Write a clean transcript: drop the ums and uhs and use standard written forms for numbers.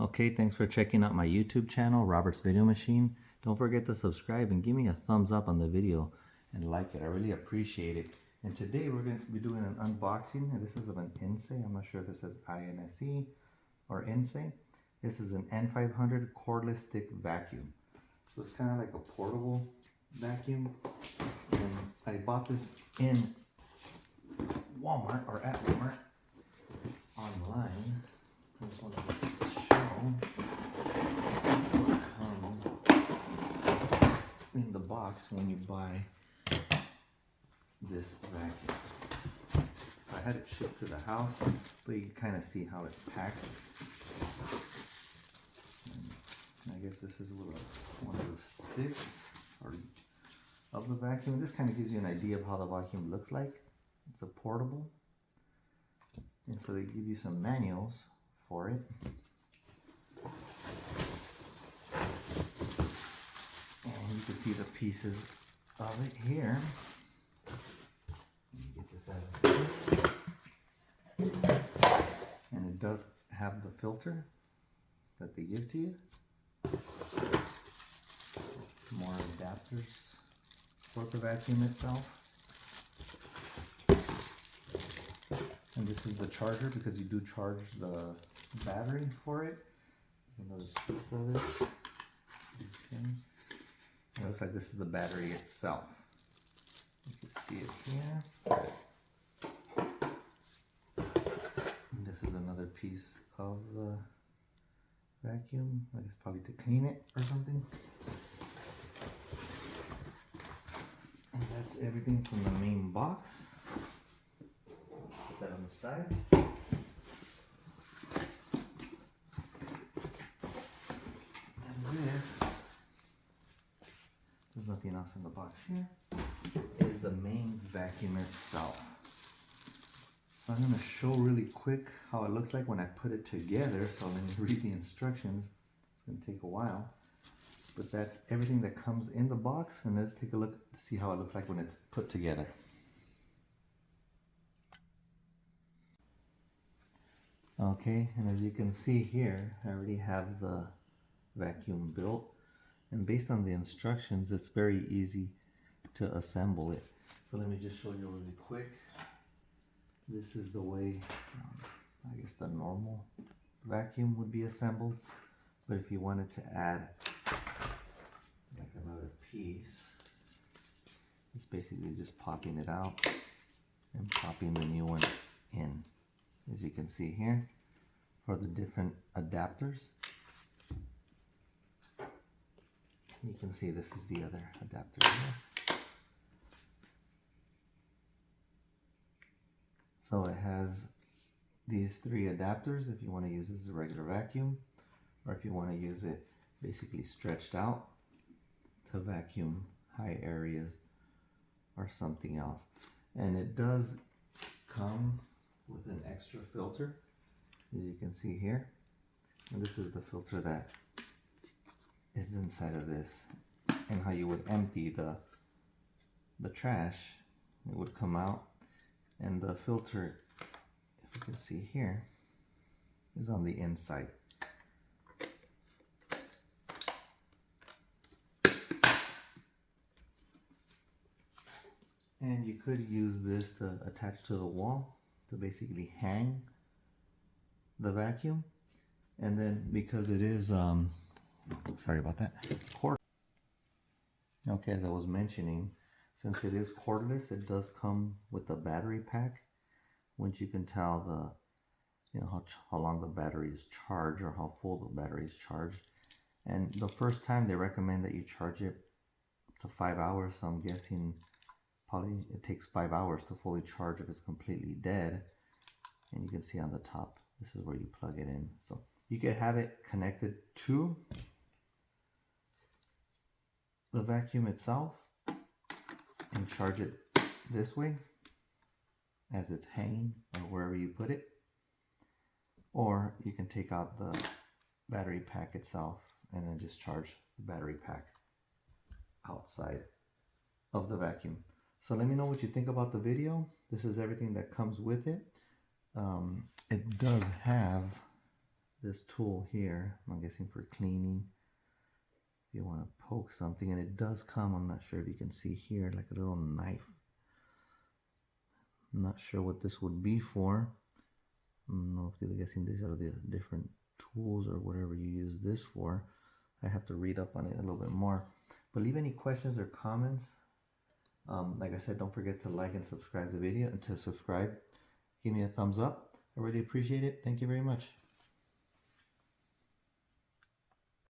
Okay, thanks for checking out my YouTube channel, Robert's Video Machine. Don't forget to subscribe and give me a thumbs up on the video and like it. I really appreciate it. And today we're going to be doing an unboxing. And this is of an INSE. I'm not sure if it says INSE or INSE. This is an N500 cordless stick vacuum. So it's kind of like a portable vacuum. And I bought this in Walmart or at Walmart online. I just want to show what comes in the box when you buy this vacuum. So I had it shipped to the house, but you can kind of see how it's packed. And I guess this is one of the sticks of the vacuum. This kind of gives you an idea of how the vacuum looks like. It's a portable. And so they give you some manuals for it. And you can see the pieces of it here. Let me get this out of here. And it does have the filter that they give to you. More adapters for the vacuum itself. And this is the charger, because you do charge the battery for it. There's another piece of it. Okay. It looks like this is the battery itself. You can see it here. And this is another piece of the vacuum. I guess probably to clean it or something. And that's everything from the main box. Put that on the side. And this, there's nothing else in the box here, is the main vacuum itself. So I'm going to show really quick how it looks like when I put it together. So let me read the instructions. It's going to take a while. But that's everything that comes in the box. And let's take a look to see how it looks like when it's put together. Okay, and as you can see here, I already have the vacuum built. And based on the instructions, it's very easy to assemble it. So let me just show you really quick. This is the way, I guess, the normal vacuum would be assembled. But if you wanted to add like another piece, it's basically just popping it out and popping the new one in. As you can see here, for the different adapters. You can see this is the other adapter here. So it has these three adapters if you want to use it as a regular vacuum, or if you want to use it basically stretched out to vacuum high areas or something else. And it does come with an extra filter, as you can see here. And this is the filter that is inside of this, and how you would empty the trash. It would come out, and the filter, if you can see here, is on the inside. And you could use this to attach to the wall to basically hang the vacuum. And then because it is sorry about that, cord. Okay, as I was mentioning, since it is cordless, it does come with a battery pack, which you can tell how long the battery is charged, or how full the battery is charged. And the first time they recommend that you charge it to 5 hours, so I'm guessing probably it takes 5 hours to fully charge if it's completely dead. And you can see on the top, this is where you plug it in. So you could have it connected to the vacuum itself and charge it this way as it's hanging, or wherever you put it. Or you can take out the battery pack itself and then just charge the battery pack outside of the vacuum. So let me know what you think about the video. This is everything that comes with it. It does have this tool here, I'm guessing for cleaning. If you want to poke something, and it does come, I'm not sure if you can see here, like a little knife. I'm not sure what this would be for. I don't know if you're guessing these are the different tools or whatever you use this for. I have to read up on it a little bit more. But leave any questions or comments. Like I said, don't forget to like and subscribe the video, and to subscribe. Give me a thumbs up. I really appreciate it. Thank you very much.